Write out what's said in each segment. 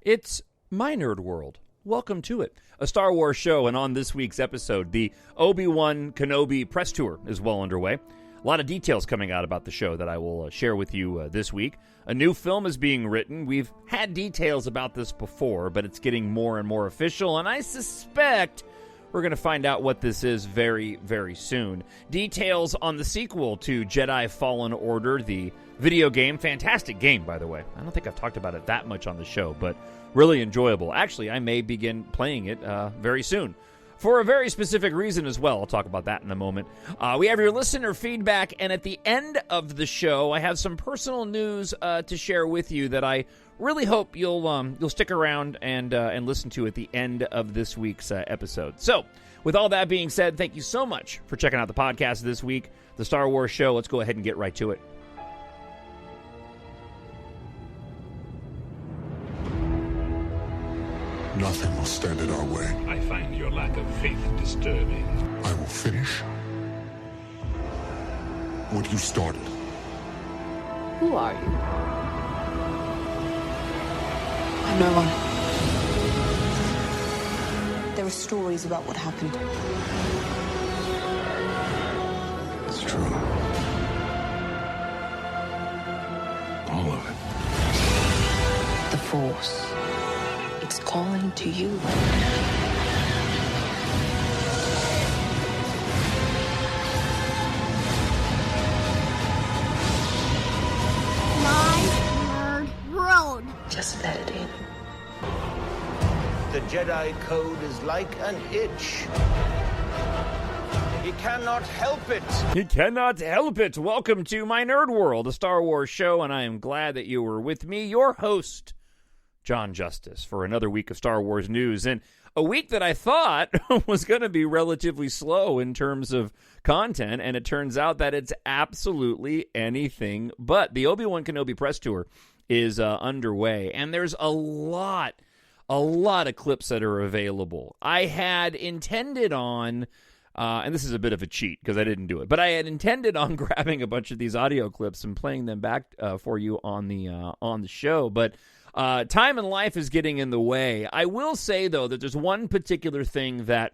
It's My Nerd World. Welcome to it. A Star Wars show, and on this week's episode, the Obi-Wan Kenobi Press Tour is well underway. A lot of details coming out about the show that I will share with you this week. A new film is being written. We've had details about this before, but it's getting more and more official, and I suspect we're going to find out what this is very, very soon. Details on the sequel to Jedi Fallen Order, the video game. Fantastic game, by the way. I don't think I've talked about it that much on the show, but really enjoyable. Actually, I may begin playing it very soon, for a very specific reason as well. I'll talk about that in a moment. We have your listener feedback, and at the end of the show, I have some personal news to share with you that I really hope you'll stick around and listen to at the end of this week's episode. So, with all that being said, thank you so much for checking out the podcast this week, the Star Wars show. Let's go ahead and get right to it. Nothing will stand in our way. I find your lack of faith disturbing. I will finish what you started. Who are you? I'm no one. There are stories about what happened. It's true. All of it. The Force. It's calling to you. My Nerd World. Just let it in. The Jedi Code is like an itch. You cannot help it. You cannot help it. Welcome to My Nerd World, a Star Wars show, and I am glad that you were with me, your host, Jon Justice, for another week of Star Wars news, and a week that I thought was going to be relatively slow in terms of content, and it turns out that it's absolutely anything but. The Obi-Wan Kenobi Press Tour is underway, and there's a lot of clips that are available. I had intended on, and this is a bit of a cheat because I didn't do it, but I had intended on grabbing a bunch of these audio clips and playing them back for you on the show, but time and life is getting in the way. I will say, though, that there's one particular thing that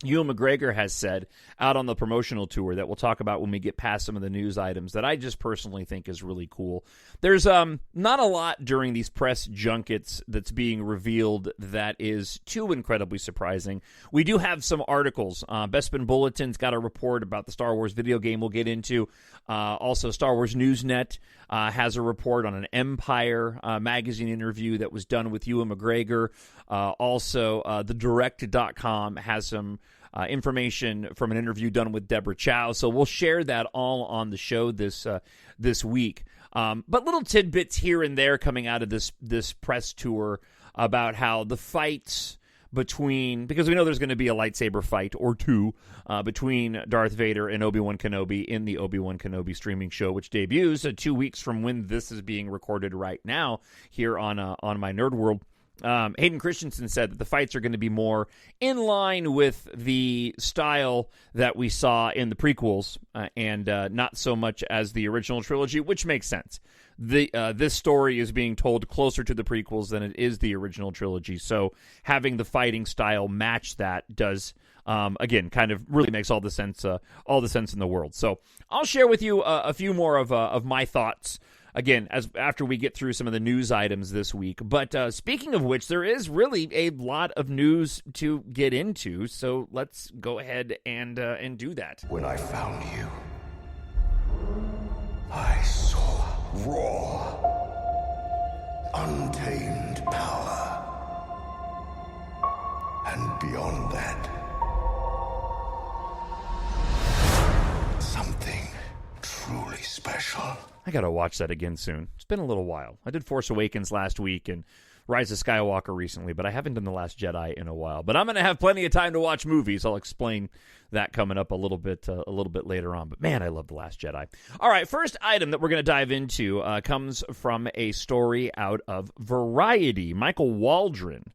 Ewan McGregor has said out on the promotional tour that we'll talk about when we get past some of the news items that I just personally think is really cool. There's not a lot during these press junkets that's being revealed that is too incredibly surprising. We do have some articles. Bespin Bulletin's got a report about the Star Wars video game we'll get into. Also, Star Wars Newsnet has a report on an Empire magazine interview that was done with Ewan McGregor. Also, thedirect.com has some information from an interview done with Deborah Chow. So we'll share that all on the show this week. But little tidbits here and there coming out of this press tour about how the fights between, because we know there's going to be a lightsaber fight or two between Darth Vader and Obi-Wan Kenobi in the Obi-Wan Kenobi streaming show, which debuts 2 weeks from when this is being recorded right now here on My Nerd World. Hayden Christensen said that the fights are going to be more in line with the style that we saw in the prequels and not so much as the original trilogy, which makes sense. This story is being told closer to the prequels than it is the original trilogy, so having the fighting style match that does, again, kind of really makes all the sense in the world. So I'll share with you a few more of my thoughts again, after we get through some of the news items this week. But speaking of which, there is really a lot of news to get into, so let's go ahead and do that. When I found you, I saw raw, untamed power. And beyond that, something truly special. I gotta watch that again soon. It's been a little while. I did Force Awakens last week and Rise of Skywalker recently, but I haven't done The Last Jedi in a while. But I'm gonna have plenty of time to watch movies. I'll explain that coming up a little bit later on. But man, I love The Last Jedi. All right, first item that we're gonna dive into comes from a story out of Variety. Michael Waldron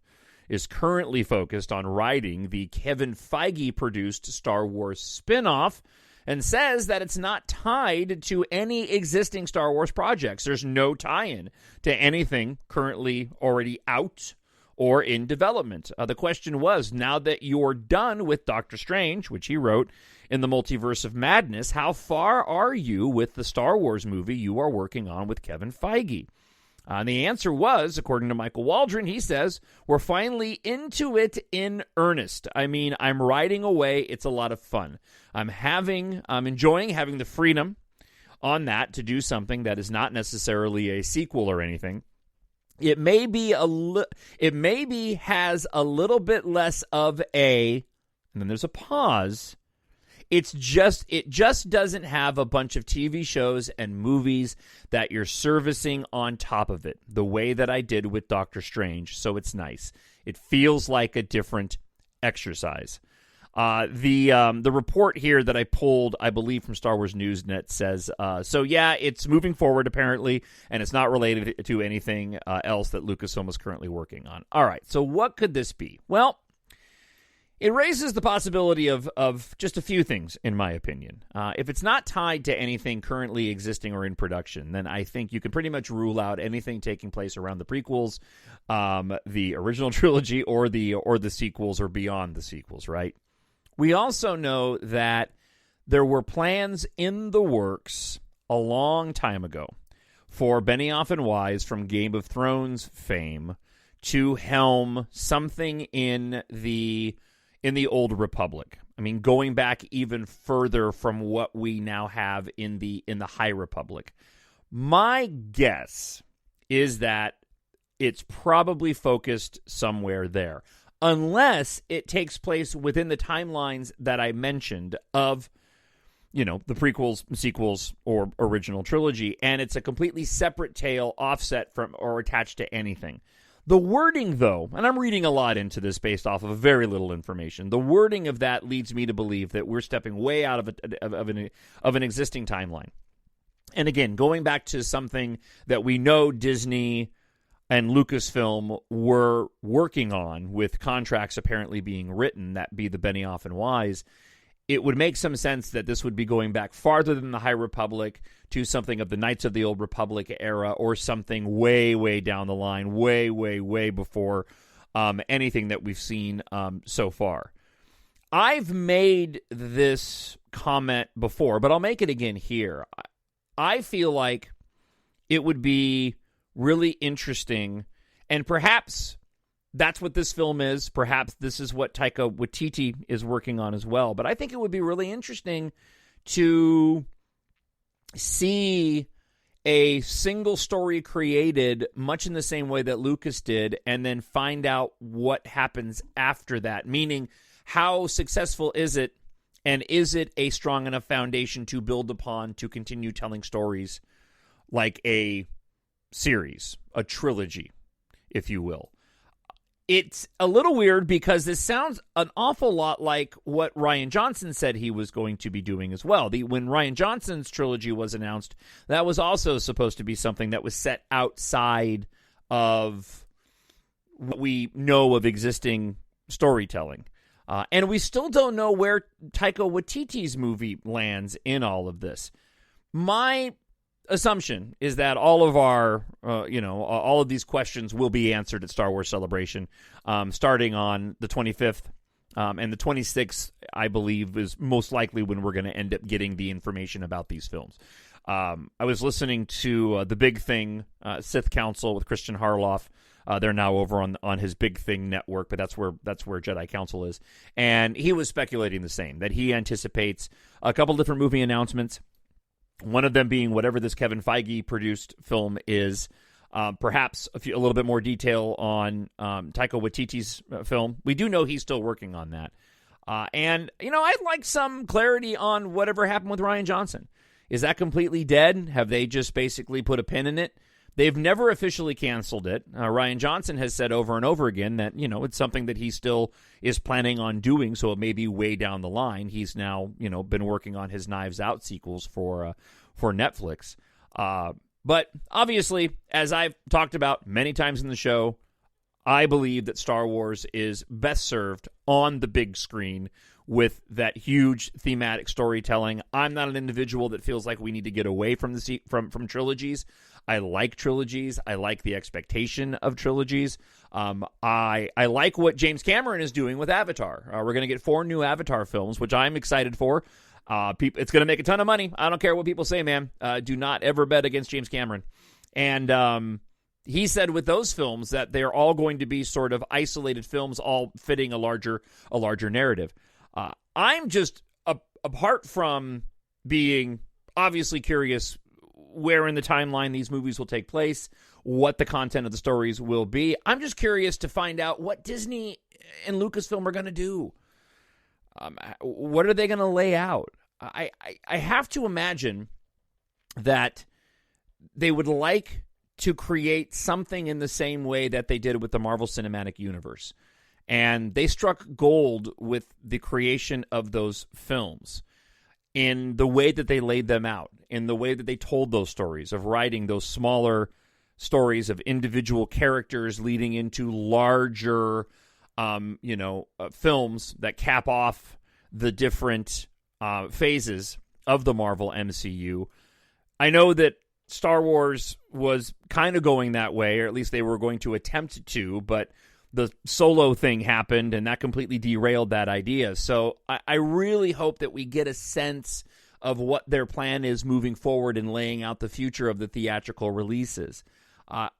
is currently focused on writing the Kevin Feige produced Star Wars spinoff. and says that it's not tied to any existing Star Wars projects. There's no tie-in to anything currently already out or in development. The question was, now that you're done with Doctor Strange, which he wrote in the Multiverse of Madness, how far are you with the Star Wars movie you are working on with Kevin Feige? And the answer was, according to Michael Waldron, he says, we're finally into it in earnest. I mean, I'm riding away. It's a lot of fun. I'm enjoying having the freedom on that to do something that is not necessarily a sequel or anything. It maybe has a little bit less of and then there's a pause. It just doesn't have a bunch of TV shows and movies that you're servicing on top of it, the way that I did with Doctor Strange, so it's nice. It feels like a different exercise. The report here that I pulled, I believe, from Star Wars Newsnet says, it's moving forward, apparently, and it's not related to anything else that Lucasfilm is currently working on. All right, so what could this be? Well, it raises the possibility of just a few things, in my opinion. If it's not tied to anything currently existing or in production, then I think you can pretty much rule out anything taking place around the prequels, the original trilogy, or the sequels, or beyond the sequels, right? We also know that there were plans in the works a long time ago for Benioff and Weiss from Game of Thrones fame to helm something in the Old Republic. I mean, going back even further from what we now have in the High Republic. My guess is that it's probably focused somewhere there, unless it takes place within the timelines that I mentioned of, the prequels, sequels, or original trilogy, and it's a completely separate tale, offset from or attached to anything. The wording, though, and I'm reading a lot into this based off of very little information, the wording of that leads me to believe that we're stepping way out of an existing timeline. And again, going back to something that we know Disney and Lucasfilm were working on, with contracts apparently being written, that be the Benioff and Weiss, it would make some sense that this would be going back farther than the High Republic to something of the Knights of the Old Republic era, or something way, way down the line, way, way, way before anything that we've seen so far. I've made this comment before, but I'll make it again here. I feel like it would be really interesting, and perhaps that's what this film is. Perhaps this is what Taika Waititi is working on as well. But I think it would be really interesting to see a single story created much in the same way that Lucas did, and then find out what happens after that. Meaning, how successful is it, and is it a strong enough foundation to build upon to continue telling stories like a series, a trilogy, if you will. It's a little weird because this sounds an awful lot like what Rian Johnson said he was going to be doing as well. When Rian Johnson's trilogy was announced, that was also supposed to be something that was set outside of what we know of existing storytelling. And we still don't know where Taika Waititi's movie lands in all of this. My assumption is that all of our, all of these questions will be answered at Star Wars Celebration, starting on the 25th, and the 26th, I believe, is most likely when we're going to end up getting the information about these films. I was listening to The Big Thing, Sith Council with Christian Harloff. They're now over on his Big Thing network, but that's where Jedi Council is, and he was speculating the same, that he anticipates a couple different movie announcements. One of them being whatever this Kevin Feige produced film is, perhaps a little bit more detail on Taika Waititi's film. We do know he's still working on that. And I'd like some clarity on whatever happened with Rian Johnson. Is that completely dead? Have they just basically put a pin in it? They've never officially canceled it. Rian Johnson has said over and over again that, it's something that he still is planning on doing, so it may be way down the line. He's now, been working on his Knives Out sequels for Netflix. But obviously, as I've talked about many times in the show, I believe that Star Wars is best served on the big screen with that huge thematic storytelling. I'm not an individual that feels like we need to get away from from trilogies. I like trilogies. I like the expectation of trilogies. I like what James Cameron is doing with Avatar. We're going to get 4 new Avatar films, which I'm excited for. It's going to make a ton of money. I don't care what people say, man. Do not ever bet against James Cameron. And he said with those films that they're all going to be sort of isolated films, all fitting a larger narrative. I'm just, apart from being obviously curious where in the timeline these movies will take place, what the content of the stories will be, I'm just curious to find out what Disney and Lucasfilm are going to do. What are they going to lay out? I have to imagine that they would like to create something in the same way that they did with the Marvel Cinematic Universe. And they struck gold with the creation of those films in the way that they laid them out, in the way that they told those stories, of writing those smaller stories of individual characters leading into larger, films that cap off the different phases of the Marvel MCU. I know that Star Wars was kind of going that way, or at least they were going to attempt to, but the Solo thing happened, and that completely derailed that idea. So I really hope that we get a sense of what their plan is moving forward and laying out the future of the theatrical releases. I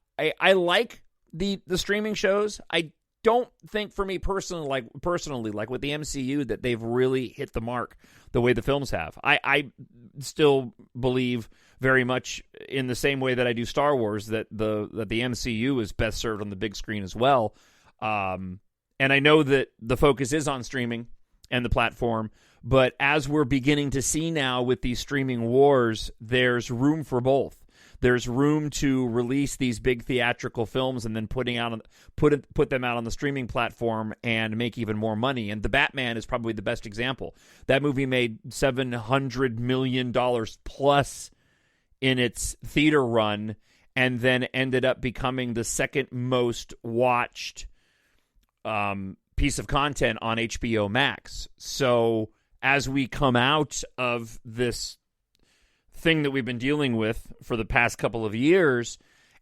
like the streaming shows. I don't think for me personally, like with the MCU, that they've really hit the mark the way the films have. I still believe very much in the same way that I do Star Wars that the MCU is best served on the big screen as well. And I know that the focus is on streaming and the platform, but as we're beginning to see now with these streaming wars, there's room for both. There's room to release these big theatrical films and then put them out on the streaming platform and make even more money. And The Batman is probably the best example. That movie made $700 million plus in its theater run, and then ended up becoming the second most watched piece of content on HBO Max. So as we come out of this thing that we've been dealing with for the past couple of years,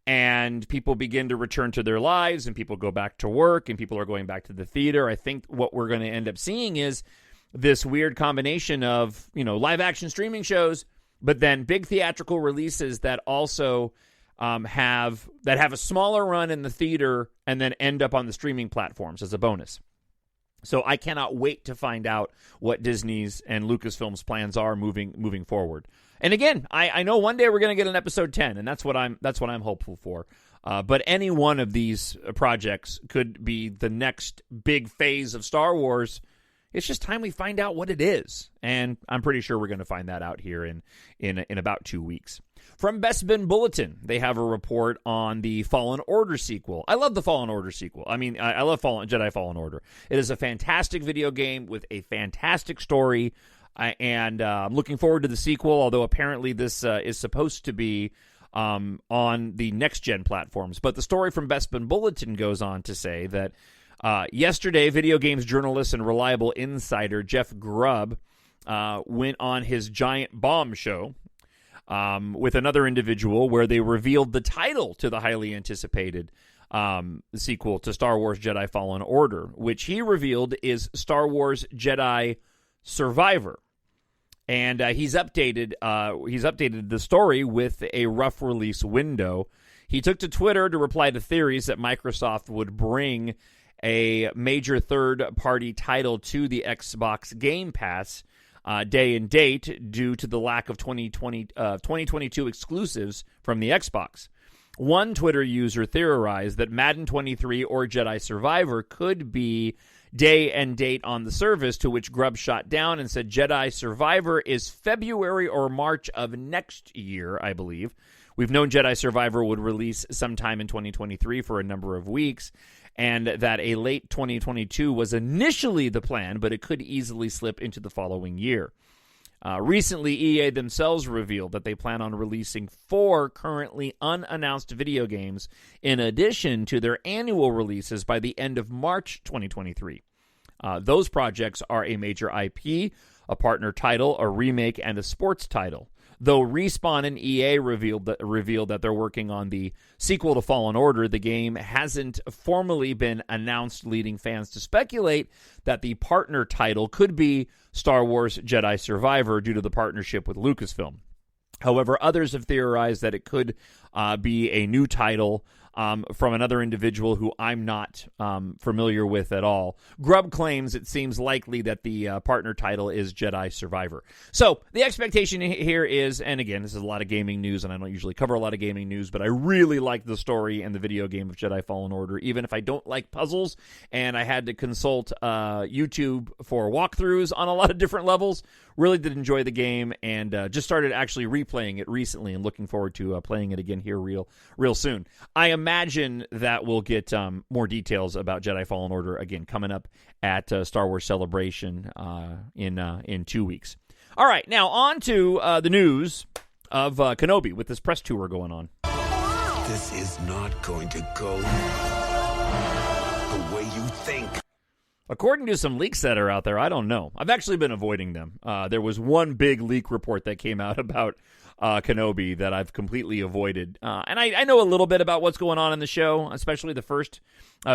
and people begin to return to their lives, and people go back to work, and people are going back to the theater, I think what we're going to end up seeing is this weird combination of, live action streaming shows, but then big theatrical releases that also have a smaller run in the theater and then end up on the streaming platforms as a bonus. So I cannot wait to find out what Disney's and Lucasfilm's plans are moving forward. And again, I know one day we're going to get an episode 10, and that's what I'm hopeful for. But any one of these projects could be the next big phase of Star Wars. It's just time we find out what it is, and I'm pretty sure we're going to find that out here in about 2 weeks. From Best Bin Bulletin, they have a report on the Fallen Order sequel. I love the Fallen Order sequel. I mean, I love Jedi Fallen Order. It is a fantastic video game with a fantastic story, and I'm looking forward to the sequel, although apparently this is supposed to be on the next-gen platforms. But the story from Best Bin Bulletin goes on to say that yesterday, video games journalist and reliable insider Jeff Grubb went on his Giant Bomb show with another individual where they revealed the title to the highly anticipated sequel to Star Wars Jedi Fallen Order, which he revealed is Star Wars Jedi Survivor. And he's updated the story with a rough release window. He took to Twitter to reply to theories that Microsoft would bring a major third-party title to the Xbox Game Pass day and date due to the lack of 2022 exclusives from the Xbox. One Twitter user theorized that Madden 23 or Jedi Survivor could be day and date on the service, to which Grubb shot down and said Jedi Survivor is February or March of next year, I believe. We've known Jedi Survivor would release sometime in 2023 for a number of weeks, and that a late 2022 was initially the plan, but it could easily slip into the following year. Recently, EA themselves revealed that they plan on releasing 4 currently unannounced video games in addition to their annual releases by the end of March 2023. Those projects are a major IP, a partner title, a remake, and a sports title. Though Respawn and EA revealed that they're working on the sequel to Fallen Order, the game hasn't formally been announced, leading fans to speculate that the partner title could be Star Wars Jedi Survivor due to the partnership with Lucasfilm. However, others have theorized that it could be a new title from another individual who I'm not familiar with at all. Grubb claims it seems likely that the partner title is Jedi Survivor. So the expectation here is, and again, this is a lot of gaming news, and I don't usually cover a lot of gaming news, but I really like the story and the video game of Jedi Fallen Order, even if I don't like puzzles, and I had to consult YouTube for walkthroughs on a lot of different levels. Really did enjoy the game, and just started actually replaying it recently and looking forward to playing it again here real soon. I imagine that we'll get more details about Jedi Fallen Order again coming up at Star Wars Celebration in 2 weeks. All right, now on to the news of Kenobi with this press tour going on. This is not going to go the way you think. According to some leaks that are out there, I don't know. I've actually been avoiding them. There was one big leak report that came out about Kenobi that I've completely avoided. And I know a little bit about what's going on in the show, especially the first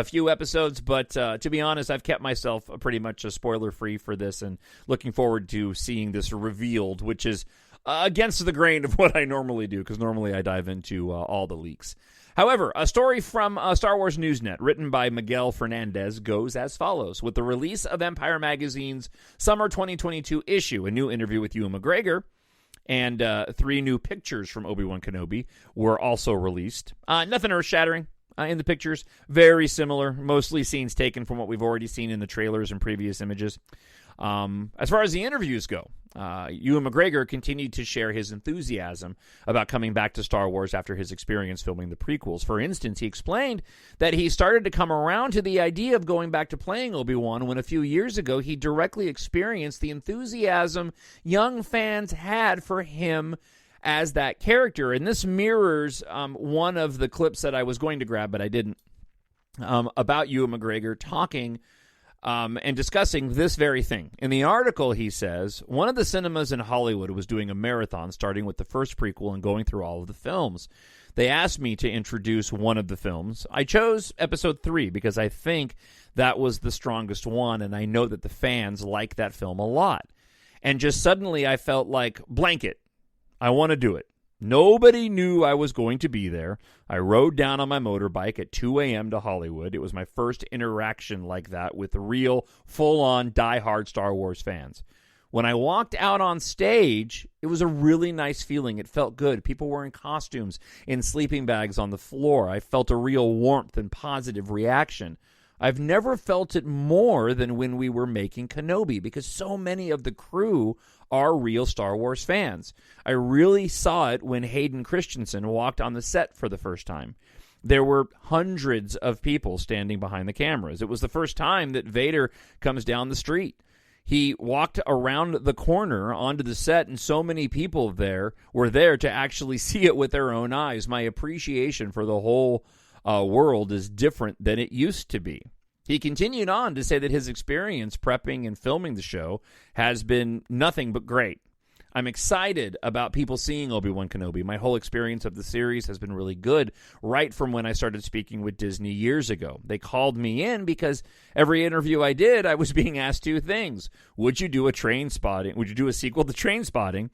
few episodes. But to be honest, I've kept myself pretty much spoiler-free for this and looking forward to seeing this revealed, which is against the grain of what I normally do, because normally I dive into all the leaks. However, a story from Star Wars Newsnet written by Miguel Fernandez goes as follows. With the release of Empire Magazine's Summer 2022 issue, a new interview with Ewan McGregor, and 3 new pictures from Obi-Wan Kenobi were also released. Nothing earth-shattering in the pictures. Very similar, mostly scenes taken from what we've already seen in the trailers and previous images. As far as the interviews go, Ewan McGregor continued to share his enthusiasm about coming back to Star Wars after his experience filming the prequels. For instance, he explained that he started to come around to the idea of going back to playing Obi-Wan when a few years ago he directly experienced the enthusiasm young fans had for him as that character. And this mirrors one of the clips that I was going to grab, but I didn't, about Ewan McGregor talking and discussing this very thing. In the article, he says, one of the cinemas in Hollywood was doing a marathon starting with the first prequel and going through all of the films. They asked me to introduce one of the films. I chose Episode 3 because I think that was the strongest one, and I know that the fans like that film a lot. And just suddenly I felt like, blanket, I want to do it. Nobody knew I was going to be there. I rode down on my motorbike at 2 a.m. to Hollywood. It was my first interaction like that with real, full-on, die-hard Star Wars fans. When I walked out on stage, it was a really nice feeling. It felt good. People were in costumes, in sleeping bags on the floor. I felt a real warmth and positive reaction. I've never felt it more than when we were making Kenobi, because so many of the crew are real Star Wars fans. I really saw it when Hayden Christensen walked on the set for the first time. There were hundreds of people standing behind the cameras. It was the first time that Vader comes down the street. He walked around the corner onto the set, and so many people were there to actually see it with their own eyes. My appreciation for the whole world is different than it used to be. He continued on to say that his experience prepping and filming the show has been nothing but great. I'm excited about people seeing Obi-Wan Kenobi. My whole experience of the series has been really good, right from when I started speaking with Disney years ago. They called me in because every interview I did, I was being asked 2 things. Would you do a Trainspotting? Would you do a sequel to Trainspotting?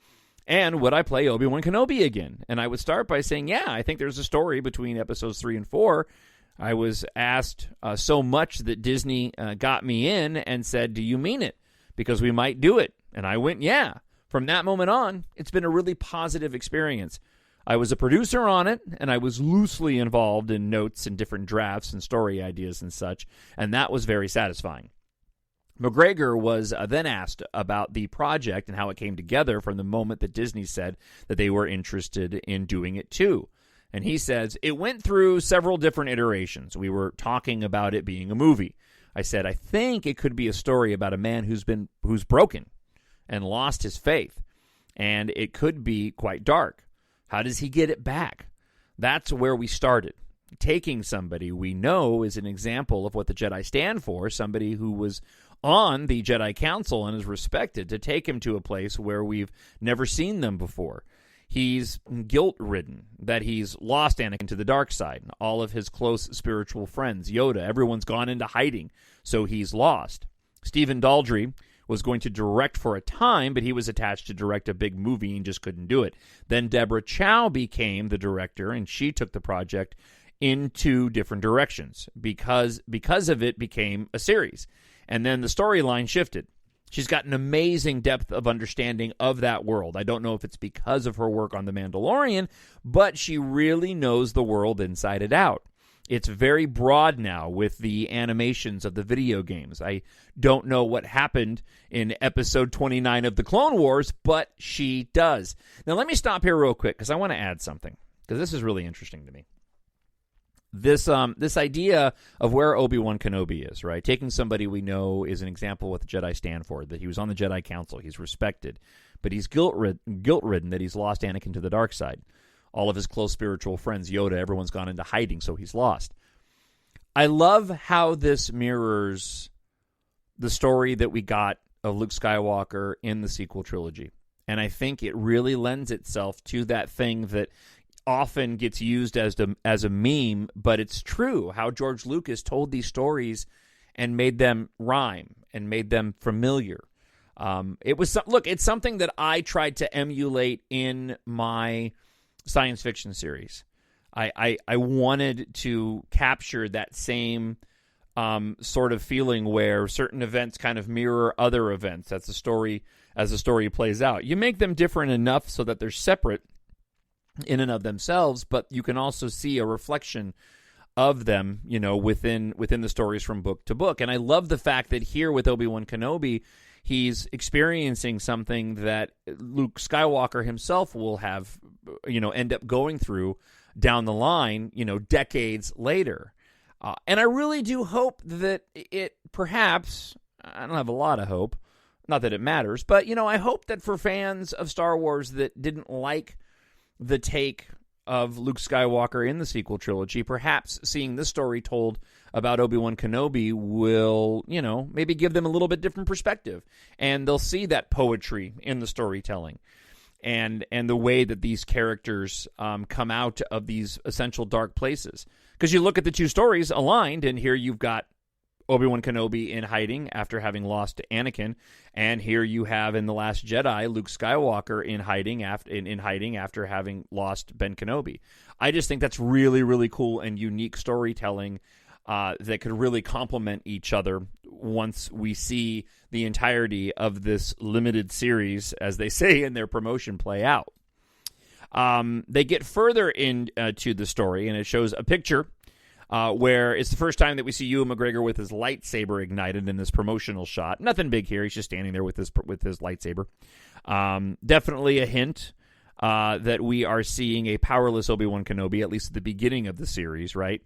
And would I play Obi-Wan Kenobi again? And I would start by saying, yeah, I think there's a story between episodes 3 and 4. I was asked so much that Disney got me in and said, do you mean it? Because we might do it. And I went, yeah. From that moment on, it's been a really positive experience. I was a producer on it, and I was loosely involved in notes and different drafts and story ideas and such, and that was very satisfying. McGregor was then asked about the project and how it came together from the moment that Disney said that they were interested in doing it too. And he says, it went through several different iterations. We were talking about it being a movie. I said, I think it could be a story about a man who's broken and lost his faith. And it could be quite dark. How does he get it back? That's where we started. Taking somebody we know is an example of what the Jedi stand for, somebody who was on the Jedi Council and is respected to take him to a place where we've never seen them before. He's guilt-ridden that he's lost Anakin to the dark side. All of his close spiritual friends, Yoda, everyone's gone into hiding, so he's lost. Stephen Daldry was going to direct for a time, but he was attached to direct a big movie and just couldn't do it. Then Deborah Chow became the director, and she took the project into different directions because of it became a series. And then the storyline shifted. She's got an amazing depth of understanding of that world. I don't know if it's because of her work on The Mandalorian, but she really knows the world inside and out. It's very broad now with the animations of the video games. I don't know what happened in episode 29 of The Clone Wars, but she does. Now, let me stop here real quick because I want to add something, because this is really interesting to me. This idea of where Obi-Wan Kenobi is, right? Taking somebody we know is an example of what the Jedi stand for, that he was on the Jedi Council, he's respected, but he's guilt-ridden that he's lost Anakin to the dark side. All of his close spiritual friends, Yoda, everyone's gone into hiding, so he's lost. I love how this mirrors the story that we got of Luke Skywalker in the sequel trilogy. And I think it really lends itself to that thing that often gets used as a meme, but it's true, how George Lucas told these stories and made them rhyme and made them familiar. It's something that I tried to emulate in my science fiction series. I wanted to capture that same sort of feeling where certain events kind of mirror other events as the story plays out. You make them different enough so that they're separate in and of themselves, but you can also see a reflection of them, within the stories from book to book. And I love the fact that here with Obi-Wan Kenobi, he's experiencing something that Luke Skywalker himself will have, end up going through down the line, decades later. And I really do hope that it perhaps, I don't have a lot of hope, not that it matters, but, I hope that for fans of Star Wars that didn't like the take of Luke Skywalker in the sequel trilogy, perhaps seeing this story told about Obi-Wan Kenobi will, maybe give them a little bit different perspective. And they'll see that poetry in the storytelling and the way that these characters come out of these essential dark places. Because you look at the two stories aligned, and here you've got Obi-Wan Kenobi in hiding after having lost Anakin, and here you have in The Last Jedi Luke Skywalker in hiding after having lost Ben Kenobi. I just think that's really, really cool and unique storytelling that could really complement each other once we see the entirety of this limited series, as they say in their promotion, play out. They get further into the story, and it shows a picture where it's the first time that we see Ewan McGregor with his lightsaber ignited in this promotional shot. Nothing big here. He's just standing there with his lightsaber. Definitely a hint that we are seeing a powerless Obi-Wan Kenobi, at least at the beginning of the series, right?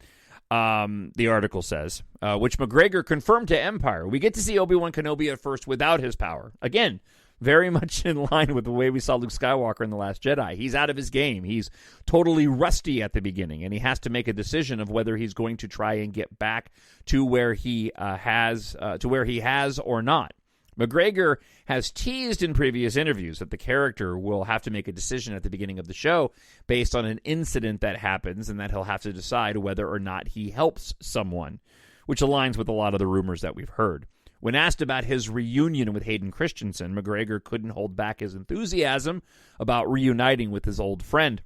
The article says, which McGregor confirmed to Empire. We get to see Obi-Wan Kenobi at first without his power. Again, very much in line with the way we saw Luke Skywalker in The Last Jedi. He's out of his game. He's totally rusty at the beginning, and he has to make a decision of whether he's going to try and get back to where he has or not. McGregor has teased in previous interviews that the character will have to make a decision at the beginning of the show based on an incident that happens, and that he'll have to decide whether or not he helps someone, which aligns with a lot of the rumors that we've heard. When asked about his reunion with Hayden Christensen, McGregor couldn't hold back his enthusiasm about reuniting with his old friend.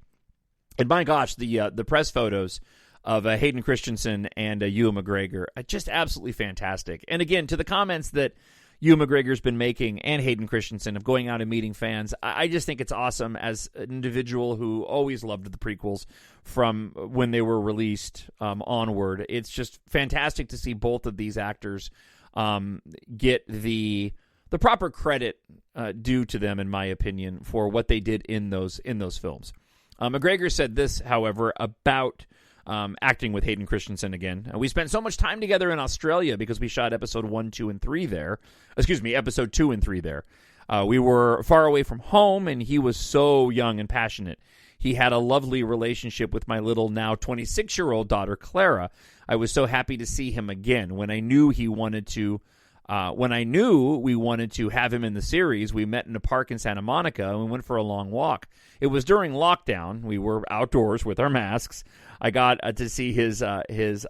And my gosh, the press photos of Hayden Christensen and Ewan McGregor are just absolutely fantastic. And again, to the comments that Ewan McGregor's been making and Hayden Christensen of going out and meeting fans, I just think it's awesome as an individual who always loved the prequels from when they were released onward. It's just fantastic to see both of these actors get the proper credit due to them, in my opinion, for what they did in those films. McGregor said this, however, about acting with Hayden Christensen again. We spent so much time together in Australia because we shot episode 1, 2, and 3 there. Episode 2 and 3 there. We were far away from home, and he was so young and passionate. He had a lovely relationship with my little, now 26-year-old daughter, Clara. I was so happy to see him again. When I knew he wanted to When I knew we wanted to have him in the series, we met in a park in Santa Monica, and we went for a long walk. It was during lockdown. We were outdoors with our masks. I got to see his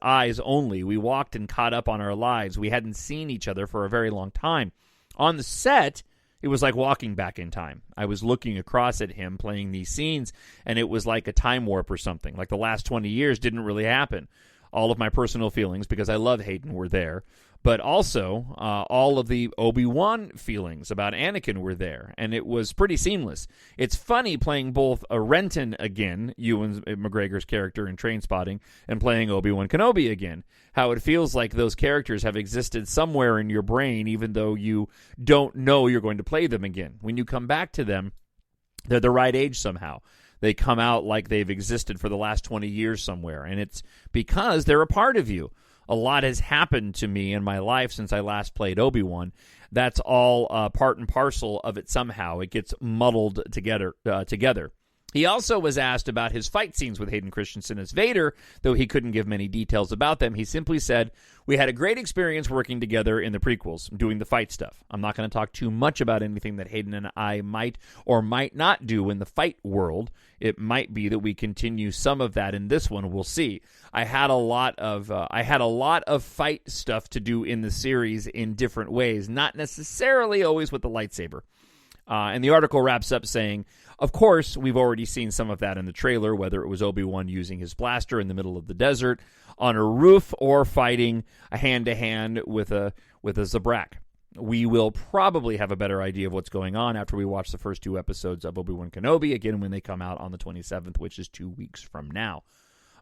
eyes only. We walked and caught up on our lives. We hadn't seen each other for a very long time. On the set, it was like walking back in time. I was looking across at him playing these scenes, and it was like a time warp or something. Like the last 20 years didn't really happen. All of my personal feelings, because I love Hayden, were there. But also, all of the Obi-Wan feelings about Anakin were there, and it was pretty seamless. It's funny playing both a Renton again, Ewan McGregor's character in Trainspotting, and playing Obi-Wan Kenobi again. How it feels like those characters have existed somewhere in your brain, even though you don't know you're going to play them again. When you come back to them, they're the right age somehow. They come out like they've existed for the last 20 years somewhere, and it's because they're a part of you. A lot has happened to me in my life since I last played Obi-Wan. That's all part and parcel of it somehow. It gets muddled together. He also was asked about his fight scenes with Hayden Christensen as Vader, though he couldn't give many details about them. He simply said, "We had a great experience working together in the prequels, doing the fight stuff. I'm not going to talk too much about anything that Hayden and I might or might not do in the fight world. It might be that we continue some of that in this one. We'll see. I had a lot of fight stuff to do in the series in different ways, not necessarily always with the lightsaber." And the article wraps up saying, "Of course, we've already seen some of that in the trailer, whether it was Obi-Wan using his blaster in the middle of the desert, on a roof, or fighting a hand-to-hand with a Zabrak. We will probably have a better idea of what's going on after we watch the first 2 episodes of Obi-Wan Kenobi, again when they come out on the 27th, which is 2 weeks from now."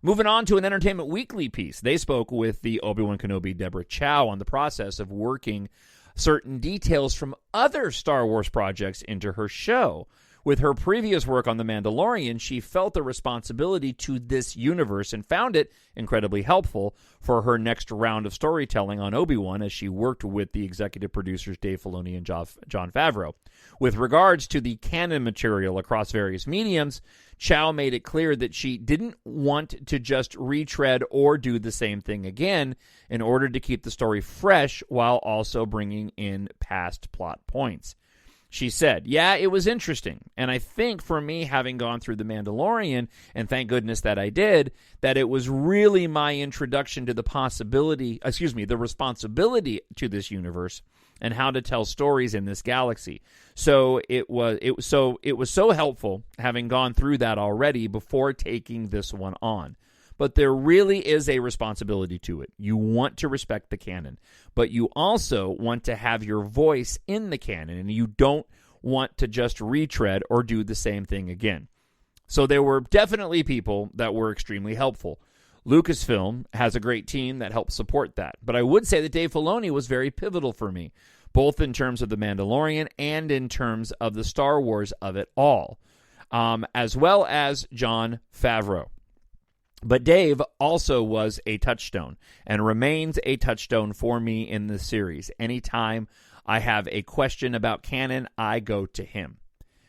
Moving on to an Entertainment Weekly piece. They spoke with the Obi-Wan Kenobi Deborah Chow on the process of working certain details from other Star Wars projects into her show. With her previous work on The Mandalorian, she felt a responsibility to this universe and found it incredibly helpful for her next round of storytelling on Obi-Wan as she worked with the executive producers Dave Filoni and Jon Favreau. With regards to the canon material across various mediums, Chow made it clear that she didn't want to just retread or do the same thing again in order to keep the story fresh while also bringing in past plot points. She said, "Yeah, it was interesting, and I think for me, having gone through The Mandalorian, and thank goodness that I did, that it was really my introduction to the responsibility to this universe and how to tell stories in this galaxy. So it was so helpful having gone through that already before taking this one on. But there really is a responsibility to it. You want to respect the canon, but you also want to have your voice in the canon, and you don't want to just retread or do the same thing again." So there were definitely people that were extremely helpful. Lucasfilm has a great team that helps support that. But I would say that Dave Filoni was very pivotal for me, both in terms of The Mandalorian and in terms of the Star Wars of it all, as well as Jon Favreau. But Dave also was a touchstone and remains a touchstone for me in this series. Anytime I have a question about canon, I go to him.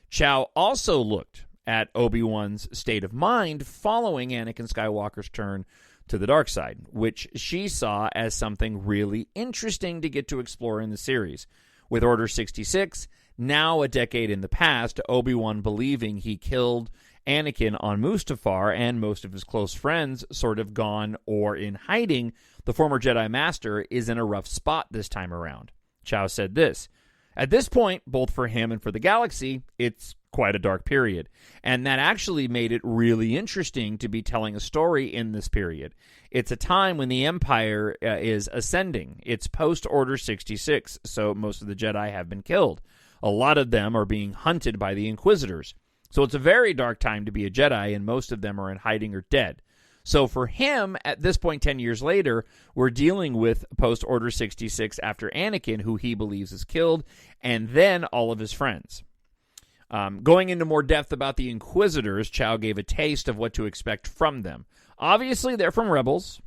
Chow also looked at Obi-Wan's state of mind following Anakin Skywalker's turn to the dark side, which she saw as something really interesting to get to explore in the series. With Order 66, now a decade in the past, Obi-Wan believing he killed Anakin on Mustafar and most of his close friends sort of gone or in hiding, the former Jedi Master is in a rough spot this time around. Chow said this, "At this point, both for him and for the galaxy, it's quite a dark period. And that actually made it really interesting to be telling a story in this period. It's a time when the Empire is ascending. It's post-Order 66, so most of the Jedi have been killed. A lot of them are being hunted by the Inquisitors. So it's a very dark time to be a Jedi, and most of them are in hiding or dead. So for him, at this point, 10 years later, we're dealing with post-Order 66 after Anakin, who he believes is killed, and then all of his friends. Going into more depth about the Inquisitors, Chow gave a taste of what to expect from them. Obviously, they're from Rebels,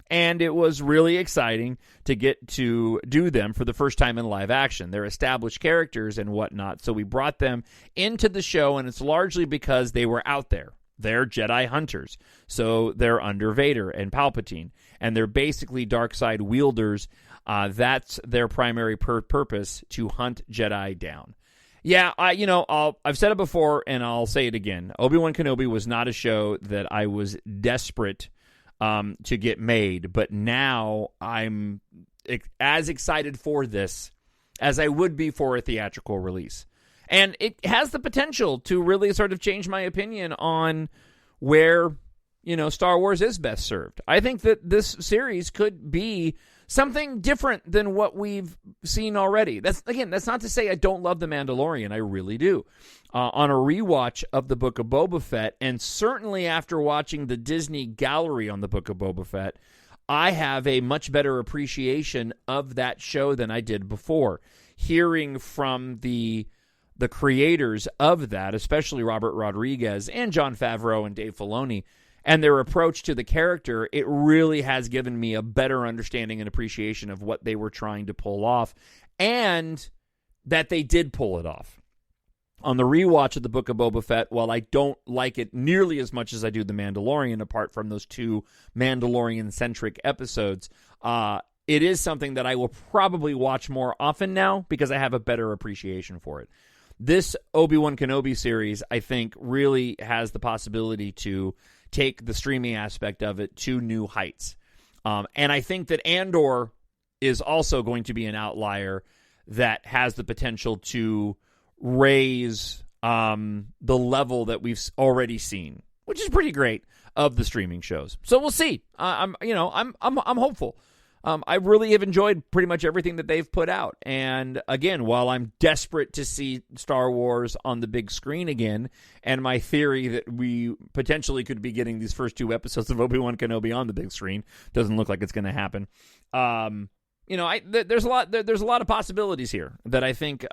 and it was really exciting to get to do them for the first time in live action. They're established characters and whatnot, so we brought them into the show, and it's largely because they were out there. They're Jedi hunters, so they're under Vader and Palpatine, and they're basically dark side wielders That's their primary purpose, to hunt Jedi down. Yeah, I've said it before, and I'll say it again. Obi-Wan Kenobi was not a show that I was desperate to get made, but now I'm as excited for this as I would be for a theatrical release. And it has the potential to really sort of change my opinion on where, Star Wars is best served. I think that this series could be something different than what we've seen already. That's not to say I don't love The Mandalorian. I really do. On a rewatch of the Book of Boba Fett, and certainly after watching the Disney Gallery on the Book of Boba Fett, I have a much better appreciation of that show than I did before. Hearing from the creators of that, especially Robert Rodriguez and Jon Favreau and Dave Filoni, and their approach to the character, it really has given me a better understanding and appreciation of what they were trying to pull off, and that they did pull it off. On the rewatch of the Book of Boba Fett, while I don't like it nearly as much as I do The Mandalorian, apart from those 2 Mandalorian-centric episodes, it is something that I will probably watch more often now because I have a better appreciation for it. This Obi-Wan Kenobi series, I think, really has the possibility to take the streaming aspect of it to new heights. And I think that Andor is also going to be an outlier that has the potential to raise the level that we've already seen, which is pretty great, of the streaming shows. So we'll see. I'm hopeful. I really have enjoyed pretty much everything that they've put out. And again, while I'm desperate to see Star Wars on the big screen again, and my theory that we potentially could be getting these first 2 episodes of Obi-Wan Kenobi on the big screen doesn't look like it's going to happen. There's a lot of possibilities here that I think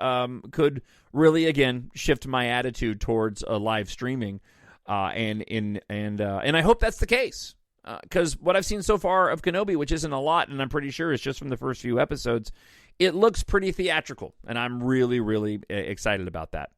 could really, again, shift my attitude towards live streaming, and I hope that's the case. Because what I've seen so far of Kenobi, which isn't a lot, and I'm pretty sure it's just from the first few episodes, it looks pretty theatrical, and I'm really, really excited about that.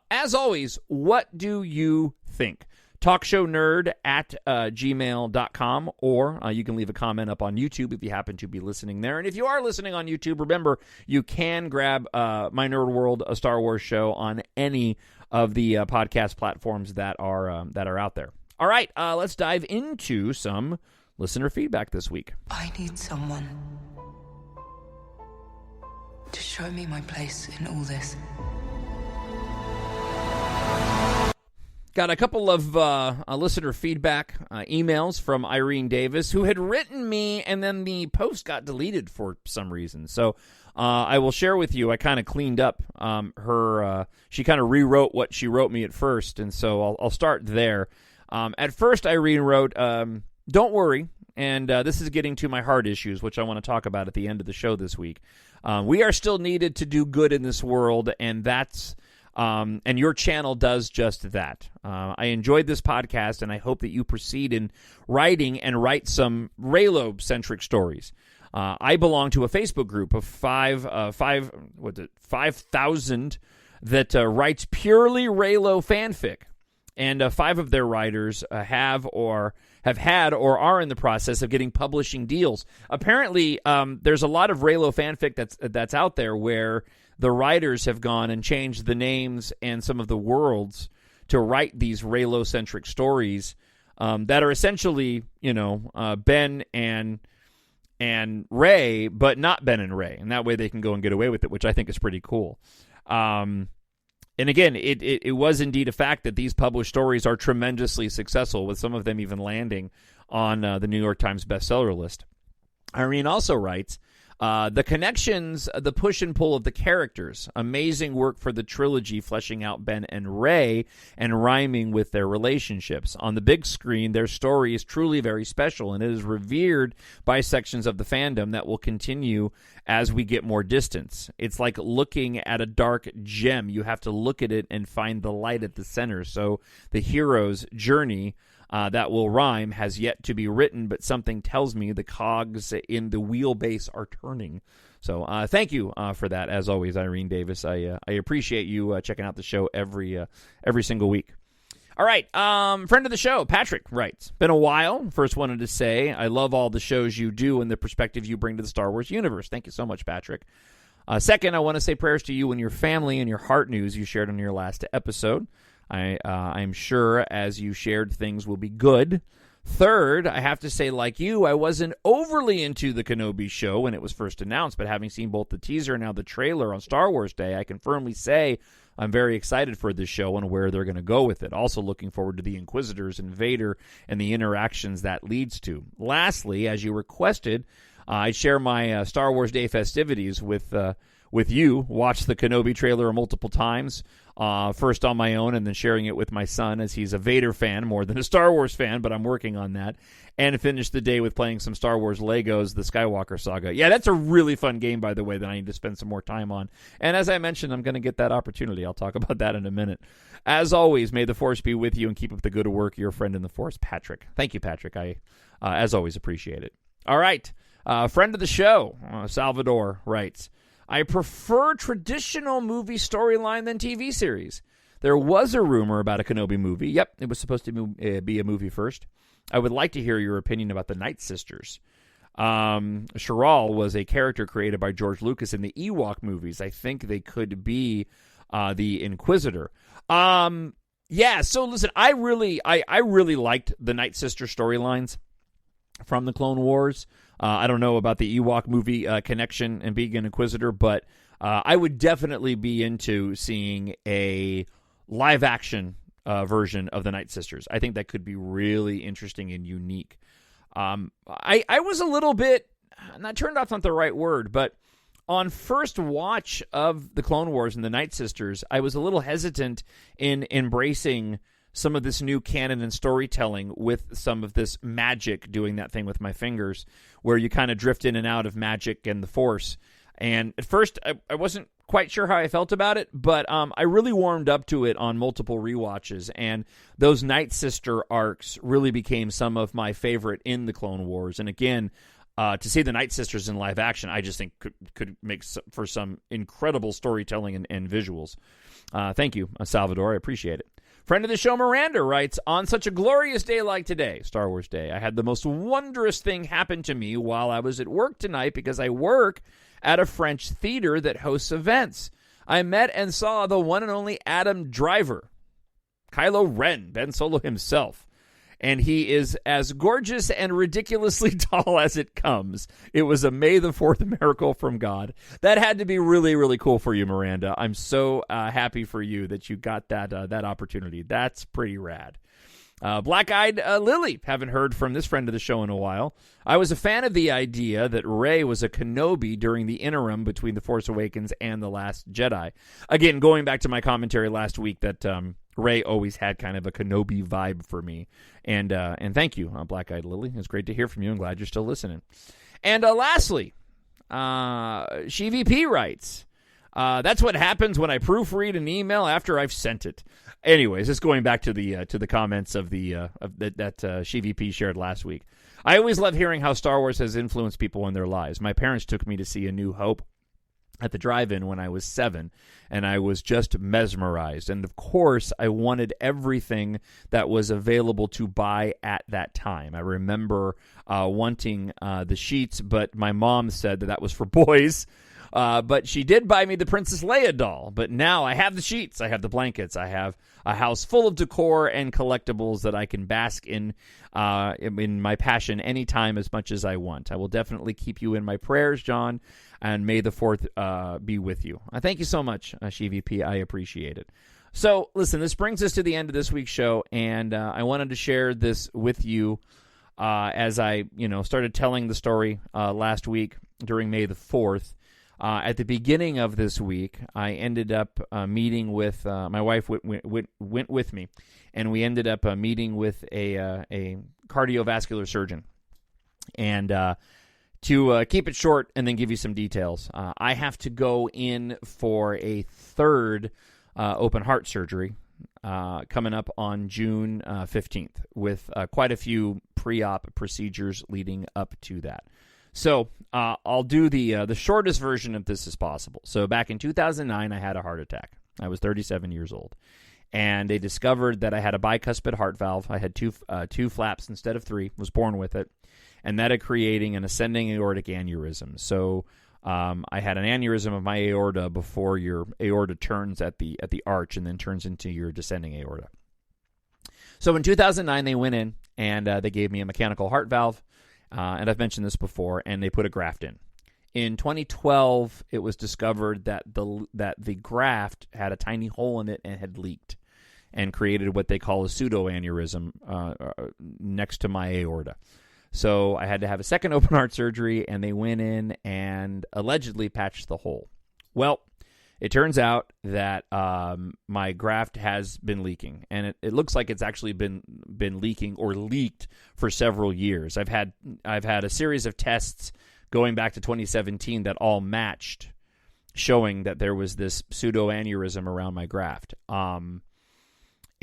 As always, what do you think? TalkShowNerd at gmail.com, or you can leave a comment up on YouTube if you happen to be listening there. And if you are listening on YouTube, remember, you can grab My Nerd World, a Star Wars show, on any of the podcast platforms that are out there. All right, let's dive into some listener feedback this week. I need someone to show me my place in all this. Got a couple of listener feedback emails from Irene Davis, who had written me, and then the post got deleted for some reason. So I will share with you, I kind of cleaned up her, she kind of rewrote what she wrote me at first, and so I'll start there. At first, Irene wrote, don't worry, and this is getting to my heart issues, which I want to talk about at the end of the show this week. We are still needed to do good in this world, and that's and your channel does just that. I enjoyed this podcast, and I hope that you proceed in writing and write some Reylo-centric stories. I belong to a Facebook group of 5,000 that writes purely Reylo fanfic. And 5 of their writers have had or are in the process of getting publishing deals. Apparently, there's a lot of Reylo fanfic that's out there where the writers have gone and changed the names and some of the worlds to write these Reylo-centric stories that are essentially, Ben and Rey, but not Ben and Rey. And that way they can go and get away with it, which I think is pretty cool. And again, it was indeed a fact that these published stories are tremendously successful, with some of them even landing on the New York Times bestseller list. Irene also writes, the connections, the push and pull of the characters, amazing work for the trilogy fleshing out Ben and Rey and rhyming with their relationships. On the big screen, their story is truly very special, and it is revered by sections of the fandom that will continue as we get more distance. It's like looking at a dark gem. You have to look at it and find the light at the center. So the hero's journey that will rhyme has yet to be written, but something tells me the cogs in the wheelbase are turning. So thank you for that, as always, Irene Davis. I appreciate you checking out the show every single week. All right, friend of the show, Patrick writes, been a while. First wanted to say I love all the shows you do and the perspective you bring to the Star Wars universe. Thank you so much, Patrick. Second, I want to say prayers to you and your family and your heart news you shared on your last episode. I'm sure as you shared, things will be good. Third, I have to say, like you, I wasn't overly into the Kenobi show when it was first announced, but having seen both the teaser and now the trailer on Star Wars Day, I can firmly say I'm very excited for this show and where they're going to go with it. Also looking forward to the Inquisitors and Vader and the interactions that leads to. Lastly, as you requested, I share my Star Wars Day festivities with you. Watched the Kenobi trailer multiple times, first on my own and then sharing it with my son as he's a Vader fan more than a Star Wars fan, but I'm working on that. And finished the day with playing some Star Wars Legos, the Skywalker Saga. Yeah, that's a really fun game, by the way, that I need to spend some more time on. And as I mentioned, I'm going to get that opportunity. I'll talk about that in a minute. As always, may the Force be with you and keep up the good work. Your friend in the Force, Patrick. Thank you, Patrick. I, as always, appreciate it. All right. Friend of the show, Salvador, writes, I prefer traditional movie storyline than TV series. There was a rumor about a Kenobi movie. Yep, it was supposed to be a movie first. I would like to hear your opinion about the Night Sisters. Sheral was a character created by George Lucas in the Ewok movies. I think they could be the Inquisitor. Yeah, so listen, I really liked the Night Sister storylines from the Clone Wars. I don't know about the Ewok movie connection and being an Inquisitor, but I would definitely be into seeing a live-action version of the Night Sisters. I think that could be really interesting and unique. I was a little bit, not turned off, not the right word, but on first watch of the Clone Wars and the Night Sisters, I was a little hesitant in embracing some of this new canon and storytelling with some of this magic, doing that thing with my fingers, where you kind of drift in and out of magic and the Force. And at first, I wasn't quite sure how I felt about it, but I really warmed up to it on multiple rewatches, and those Night Sister arcs really became some of my favorite in the Clone Wars. And again, to see the Night Sisters in live action, I just think could make for some incredible storytelling and visuals. Thank you, Salvador. I appreciate it. Friend of the show, Miranda, writes, on such a glorious day like today, Star Wars Day, I had the most wondrous thing happen to me while I was at work tonight because I work at a French theater that hosts events. I met and saw the one and only Adam Driver, Kylo Ren, Ben Solo himself. And he is as gorgeous and ridiculously tall as it comes. It was a May the 4th miracle from God. That had to be really, really cool for you, Miranda. I'm so happy for you that you got that opportunity. That's pretty rad. Black-Eyed Lily, haven't heard from this friend of the show in a while. I was a fan of the idea that Rey was a Kenobi during the interim between The Force Awakens and The Last Jedi. Again, going back to my commentary last week that Rey always had kind of a Kenobi vibe for me. And thank you, Black-Eyed Lily. It's great to hear from you. I'm glad you're still listening. And lastly, SheVP writes, that's what happens when I proofread an email after I've sent it. Anyways, just going back to the comments of that SheVP shared last week. I always love hearing how Star Wars has influenced people in their lives. My parents took me to see A New Hope at the drive-in when I was 7, and I was just mesmerized. And of course, I wanted everything that was available to buy at that time. I remember wanting the sheets, but my mom said that was for boys. But she did buy me the Princess Leia doll. But now I have the sheets, I have the blankets, I have a house full of decor and collectibles that I can bask in my passion anytime as much as I want. I will definitely keep you in my prayers, John, and may the 4th be with you. Thank you so much, SheVP. I appreciate it. So, listen, this brings us to the end of this week's show, and I wanted to share this with you as I started telling the story last week during May the 4th. At the beginning of this week, I ended up meeting with my wife went with me, and we ended up meeting with a cardiovascular surgeon. And to keep it short and then give you some details, I have to go in for a third open heart surgery coming up on June 15th with quite a few pre-op procedures leading up to that. So I'll do the shortest version of this as possible. So back in 2009, I had a heart attack. I was 37 years old. and they discovered that I had a bicuspid heart valve. I had two flaps instead of three, was born with it, and that had creating an ascending aortic aneurysm. So I had an aneurysm of my aorta before your aorta turns at the arch and then turns into your descending aorta. So in 2009, they went in and they gave me a mechanical heart valve, and I've mentioned this before, and they put a graft in. In 2012, it was discovered that the graft had a tiny hole in it and had leaked and created what they call a pseudoaneurysm next to my aorta. So I had to have a second open heart surgery, and they went in and allegedly patched the hole. Well, it turns out that my graft has been leaking, and it looks like it's actually been leaking or leaked for several years. I've had a series of tests going back to 2017 that all matched, showing that there was this pseudoaneurysm around my graft.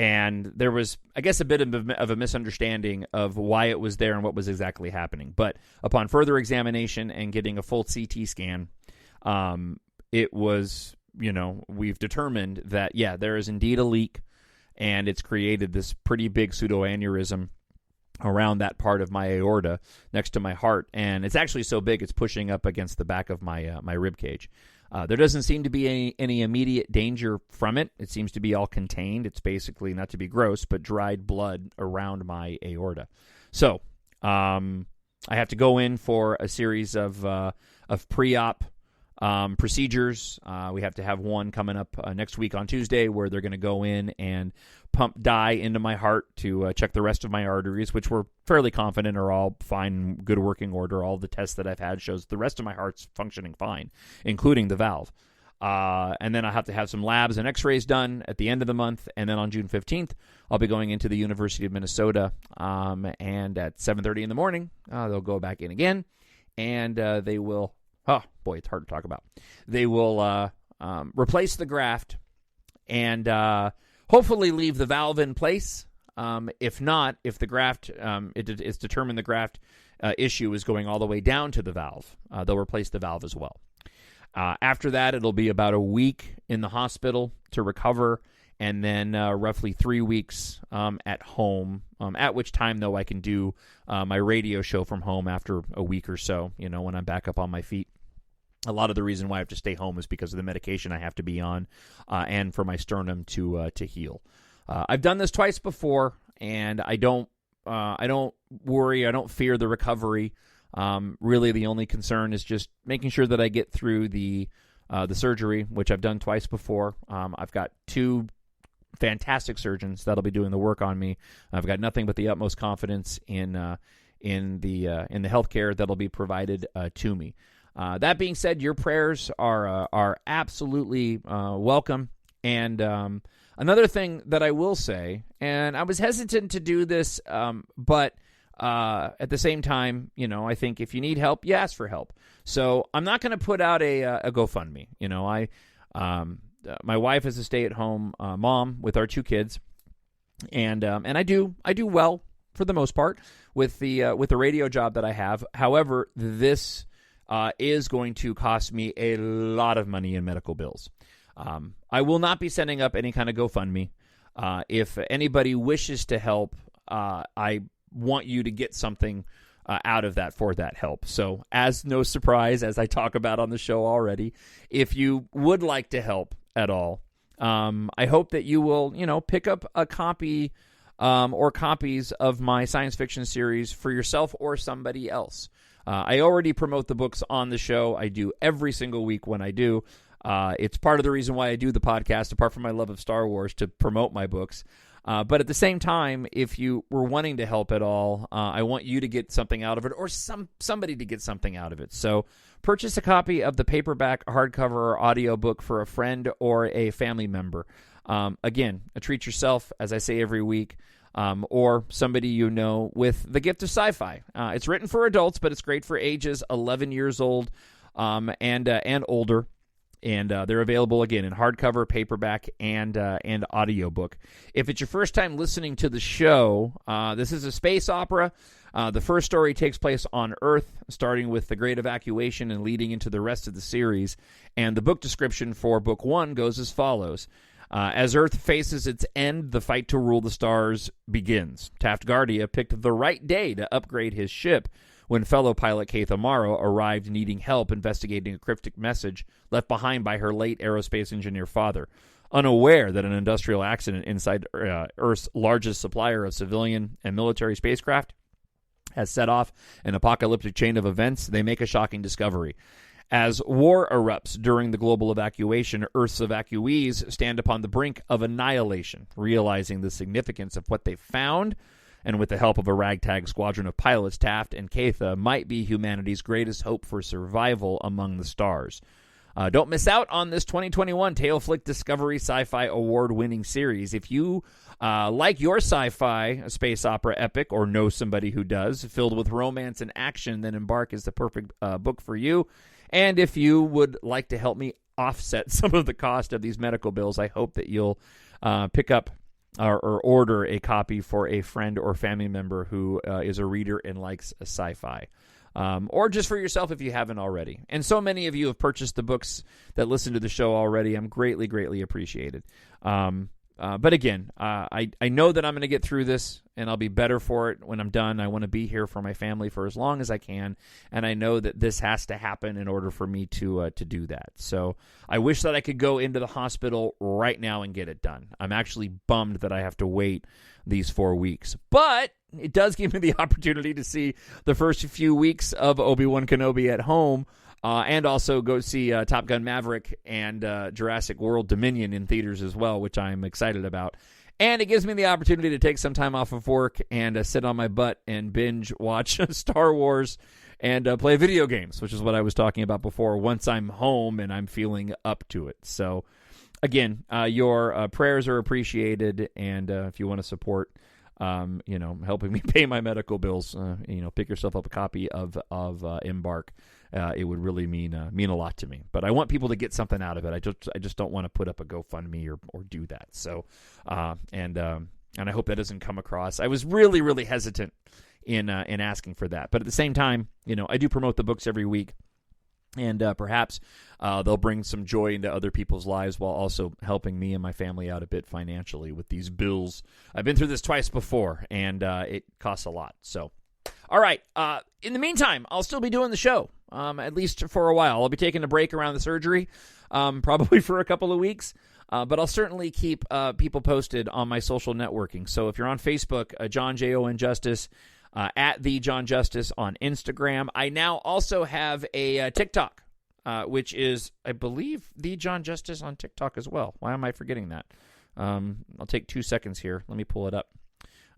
And there was, I guess, a bit of a misunderstanding of why it was there and what was exactly happening. But upon further examination and getting a full CT scan, it was, we've determined that, yeah, there is indeed a leak, and it's created this pretty big pseudoaneurysm around that part of my aorta next to my heart. And it's actually so big it's pushing up against the back of my rib cage. There doesn't seem to be any immediate danger from it. It seems to be all contained. It's basically, not to be gross, but dried blood around my aorta. So I have to go in for a series of pre-op procedures. We have to have one coming up next week on Tuesday, where they're going to go in and pump dye into my heart to check the rest of my arteries, which we're fairly confident are all fine, good working order. All the tests that I've had shows the rest of my heart's functioning fine, including the valve. And then I have to have some labs and x-rays done at the end of the month. And then on June 15th, I'll be going into the University of Minnesota. And at 7:30 in the morning, they'll go back in again. And they will, oh boy, it's hard to talk about. They will replace the graft and hopefully leave the valve in place. If not, if the graft, it's determined the graft issue is going all the way down to the valve, they'll replace the valve as well. After that, it'll be about a week in the hospital to recover, and then roughly 3 weeks at home, at which time, though, I can do my radio show from home after a week or so, when I'm back up on my feet. A lot of the reason why I have to stay home is because of the medication I have to be on and for my sternum to heal. I've done this twice before, and I don't worry. I don't fear the recovery. Really, the only concern is just making sure that I get through the surgery, which I've done twice before. I've got two fantastic surgeons that'll be doing the work on me. I've got nothing but the utmost confidence in the healthcare that'll be provided to me. That being said, your prayers are absolutely welcome. And another thing that I will say, and I was hesitant to do this, but at the same time, I think if you need help, you ask for help. So I'm not going to put out a GoFundMe. My wife is a stay-at-home mom with our two kids, and I do well for the most part with the radio job that I have. However, this is going to cost me a lot of money in medical bills. I will not be setting up any kind of GoFundMe. If anybody wishes to help, I want you to get something out of that for that help. So, as no surprise, as I talk about on the show already, if you would like to help at all, I hope that you will, pick up a copy or copies of my science fiction series for yourself or somebody else. I already promote the books on the show. I do every single week when I do. It's part of the reason why I do the podcast, apart from my love of Star Wars, to promote my books. But at the same time, if you were wanting to help at all, I want you to get something out of it, or somebody to get something out of it. So purchase a copy of the paperback, hardcover, or audiobook for a friend or a family member. Again, treat yourself, as I say every week, or somebody with the gift of sci-fi. It's written for adults, but it's great for ages 11 years old and older. And they're available, again, in hardcover, paperback, and audiobook. If it's your first time listening to the show, this is a space opera. The first story takes place on Earth, starting with the Great Evacuation and leading into the rest of the series. And the book description for Book 1 goes as follows. As Earth faces its end, the fight to rule the stars begins. Taft Guardia picked the right day to upgrade his ship when fellow pilot Keith Amaro arrived needing help investigating a cryptic message left behind by her late aerospace engineer father. Unaware that an industrial accident inside Earth's largest supplier of civilian and military spacecraft has set off an apocalyptic chain of events, they make a shocking discovery. As war erupts during the global evacuation, Earth's evacuees stand upon the brink of annihilation. Realizing the significance of what they found, and with the help of a ragtag squadron of pilots, Taft and Keitha might be humanity's greatest hope for survival among the stars. Don't miss out on this 2021 Tale Flick Discovery Sci-Fi Award-winning series. If you like your sci-fi space opera epic, or know somebody who does, filled with romance and action, then Embark is the perfect book for you. And if you would like to help me offset some of the cost of these medical bills, I hope that you'll pick up or order a copy for a friend or family member who is a reader and likes sci-fi. Or just for yourself if you haven't already. And so many of you have purchased the books that listen to the show already. I'm greatly, greatly appreciated. But again, I know that I'm going to get through this, and I'll be better for it when I'm done. I want to be here for my family for as long as I can, and I know that this has to happen in order for me to do that. So I wish that I could go into the hospital right now and get it done. I'm actually bummed that I have to wait these 4 weeks. But it does give me the opportunity to see the first few weeks of Obi-Wan Kenobi at home, and also go see Top Gun Maverick and Jurassic World Dominion in theaters as well, which I'm excited about. And it gives me the opportunity to take some time off of work and sit on my butt and binge watch Star Wars and play video games, which is what I was talking about before, once I'm home and I'm feeling up to it. So, again, your prayers are appreciated, and if you want to support helping me pay my medical bills, pick yourself up a copy of EMBARK. It would really mean a lot to me. But I want people to get something out of it. I just don't want to put up a GoFundMe or do that. So, and I hope that doesn't come across. I was really, really hesitant in asking for that. But at the same time, I do promote the books every week. And perhaps they'll bring some joy into other people's lives while also helping me and my family out a bit financially with these bills. I've been through this twice before, and it costs a lot. So, all right. In the meantime, I'll still be doing the show, at least for a while. I'll be taking a break around the surgery, probably for a couple of weeks. But I'll certainly keep people posted on my social networking. So if you're on Facebook, Jon Justice, at the Jon Justice on Instagram. I now also have a TikTok, which is, I believe, the Jon Justice on TikTok as well. Why am I forgetting that? I'll take 2 seconds here. Let me pull it up.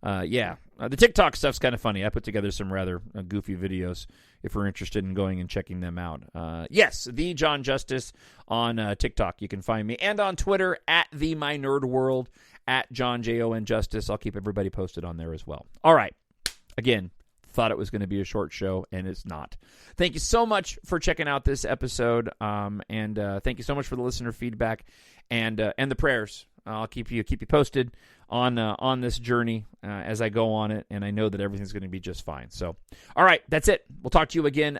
The TikTok stuff's kind of funny. I put together some rather goofy videos if we're interested in going and checking them out. Yes, the Jon Justice on TikTok. You can find me. And on Twitter, at the My Nerd World, at Jon Justice. I'll keep everybody posted on there as well. All right. Again, thought it was going to be a short show, and it's not. Thank you so much for checking out this episode, and thank you so much for the listener feedback and the prayers. I'll keep you posted on this journey as I go on it, and I know that everything's going to be just fine. So, all right, that's it. We'll talk to you again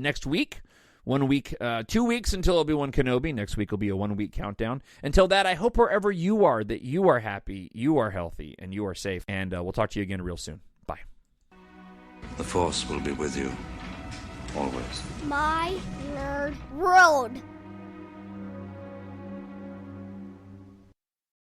next week. 1 week, 2 weeks until Obi-Wan Kenobi. Next week will be a 1 week countdown. Until that, I hope wherever you are, that you are happy, you are healthy, and you are safe. And we'll talk to you again real soon. Bye. The Force will be with you, always. My Nerd World.